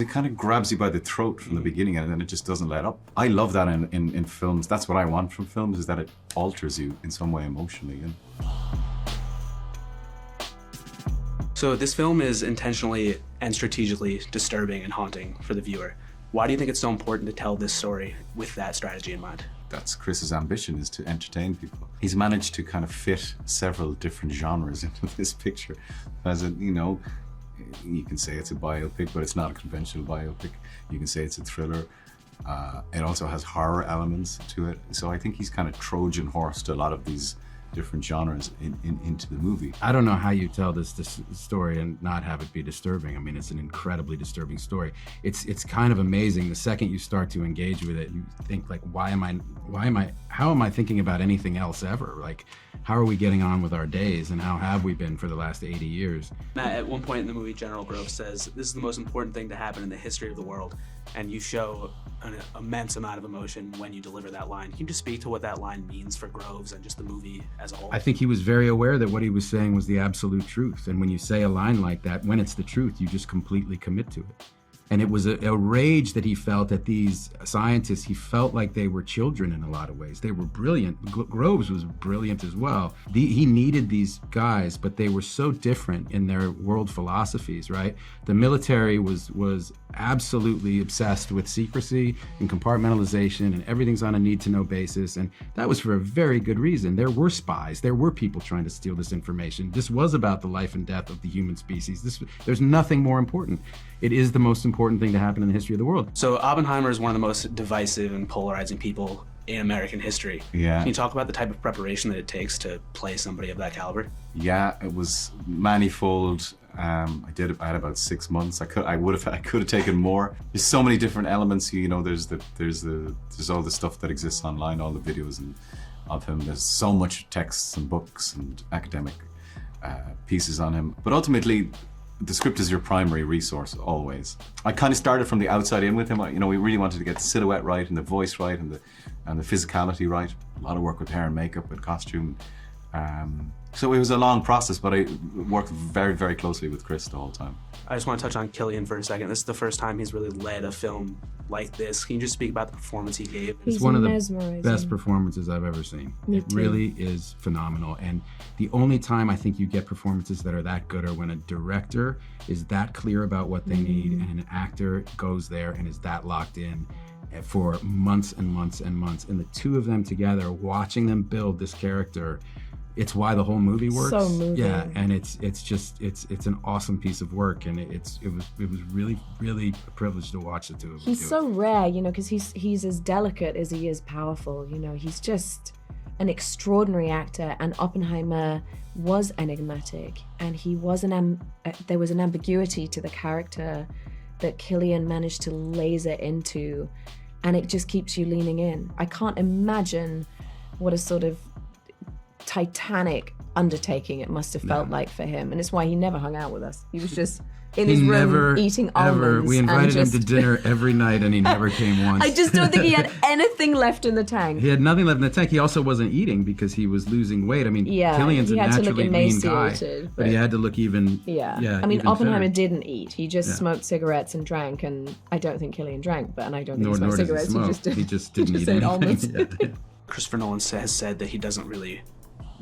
It kind of grabs you by the throat from the beginning and then it just doesn't let up. I love that in films. That's what I want from films, is that it alters you in some way emotionally. You know? So this film is intentionally and strategically disturbing and haunting for the viewer. Why do you think it's so important to tell this story with that strategy in mind? That's Chris's ambition, is to entertain people. He's managed to kind of fit several different genres into this picture. As a, you know, you can say it's a biopic, but it's not a conventional biopic. You can say it's a thriller. It also has horror elements to it. So I think he's kind of Trojan horsed a lot of these different genres into the movie. I don't know how you tell this story and not have it be disturbing. I mean, it's an incredibly disturbing story. It's kind of amazing. The second you start to engage with it, you think like, how am I thinking about anything else ever? Like, how are we getting on with our days, and how have we been for the last 80 years? Matt, at one point in the movie, General Grove says, "This is the most important thing to happen in the history of the world," and you show an immense amount of emotion when you deliver that line. Can you just speak to what that line means for Groves and just the movie as a whole? I think he was very aware that what he was saying was the absolute truth, and when you say a line like that, when it's the truth, you just completely commit to it. And it was a rage that he felt at these scientists. He felt like they were children in a lot of ways. They were brilliant. Groves was brilliant as well. He needed these guys, but they were so different in their world philosophies, right? The military was absolutely obsessed with secrecy and compartmentalization, and everything's on a need-to-know basis. And that was for a very good reason. There were spies. There were people trying to steal this information. This was about the life and death of the human species. There's nothing more important. It is the most important thing to happen in the history of the world. So Oppenheimer is one of the most divisive and polarizing people in American history. Yeah. Can you talk about the type of preparation that it takes to play somebody of that caliber? Yeah, it was manifold. I had about 6 months. I could have taken more. There's so many different elements. You know, there's all the stuff that exists online, all the videos of him. There's so much texts and books and academic pieces on him. But ultimately, the script is your primary resource always. I kind of started from the outside in with him. You know, we really wanted to get the silhouette right and the voice right and the physicality right. A lot of work with hair and makeup and costume. So it was a long process, but I worked very, very closely with Chris the whole time. I just want to touch on Cillian for a second. This is the first time he's really led a film like this. Can you just speak about the performance he gave? It's one of the best performances I've ever seen. It really is phenomenal. And the only time I think you get performances that are that good are when a director is that clear about what they need and an actor goes there and is that locked in for months and months and months. And the two of them together, watching them build this character, it's why the whole movie works. So moving. Yeah, and it's an awesome piece of work, and it was really a privilege to watch the two of them. He's so rare, you know, because he's as delicate as he is powerful. You know, he's just an extraordinary actor, and Oppenheimer was enigmatic, and there was an ambiguity to the character that Cillian managed to laser into, and it just keeps you leaning in. I can't imagine what a sort of titanic undertaking it must have felt like for him, and it's why he never hung out with us. He was just in his room eating almonds. We invited him to dinner every night, and he never came once. I just don't think he had anything left in the tank. He had nothing left in the tank. He also wasn't eating because he was losing weight. I mean, Cillian's a naturally lean guy, but he had to look even. I mean, Oppenheimer didn't eat. He just smoked cigarettes and drank, and I don't think Cillian drank, and I don't think he smoked cigarettes. He just didn't eat anything. Almonds. Christopher Nolan has said that he doesn't really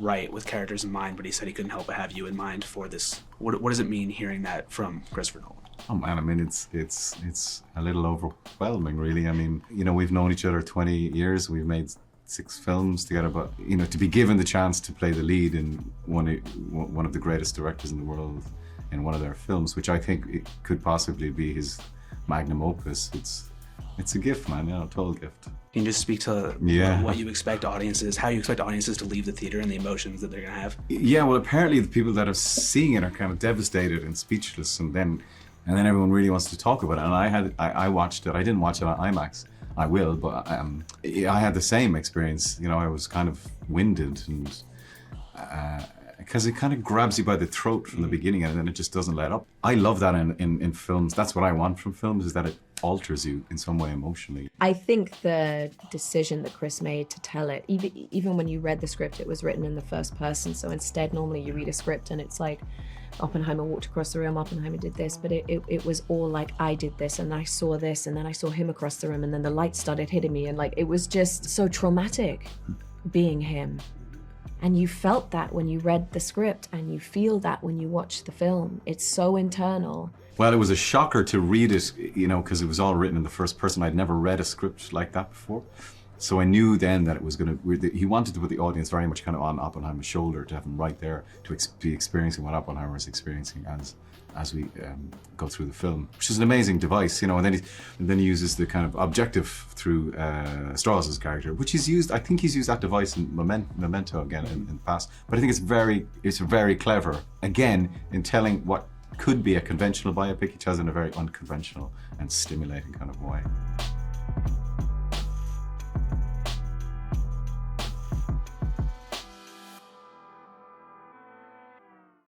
write with characters in mind, but he said he couldn't help but have you in mind for this. What does it mean hearing that from Christopher Nolan? Oh man, I mean, it's a little overwhelming, really. I mean, you know, we've known each other 20 years. We've made 6 films together, but you know, to be given the chance to play the lead in one of the greatest directors in the world in one of their films, which I think it could possibly be his magnum opus, it's a gift, man. A total gift. Can you just speak to what you expect audiences, how you expect audiences to leave the theater and the emotions that they're going to have? Yeah, well, apparently the people that are seeing it are kind of devastated and speechless, and then everyone really wants to talk about it. And I watched it. I didn't watch it on IMAX. I will, but I had the same experience. You know, I was kind of winded, and because it kind of grabs you by the throat from the beginning, and then it just doesn't let up. I love that in films. That's what I want from films, is that it alters you in some way emotionally. I think the decision that Chris made to tell it, even when you read the script, it was written in the first person. So instead, normally you read a script and it's like, Oppenheimer walked across the room, Oppenheimer did this, but it was all like, I did this and I saw this and then I saw him across the room and then the light started hitting me, and like it was just so traumatic being him. And you felt that when you read the script, and you feel that when you watch the film. It's so internal. Well, it was a shocker to read it, because it was all written in the first person. I'd never read a script like that before. So I knew then that it was he wanted to put the audience very much kind of on Oppenheimer's shoulder, to have him right there, to be experiencing what Oppenheimer is experiencing as we go through the film, which is an amazing device, and then he uses the kind of objective through Strauss's character, which he's used. I think he's used that device in Memento again in the past. But I think it's very clever again in telling what could be a conventional biopic. He tells it in a very unconventional and stimulating kind of way.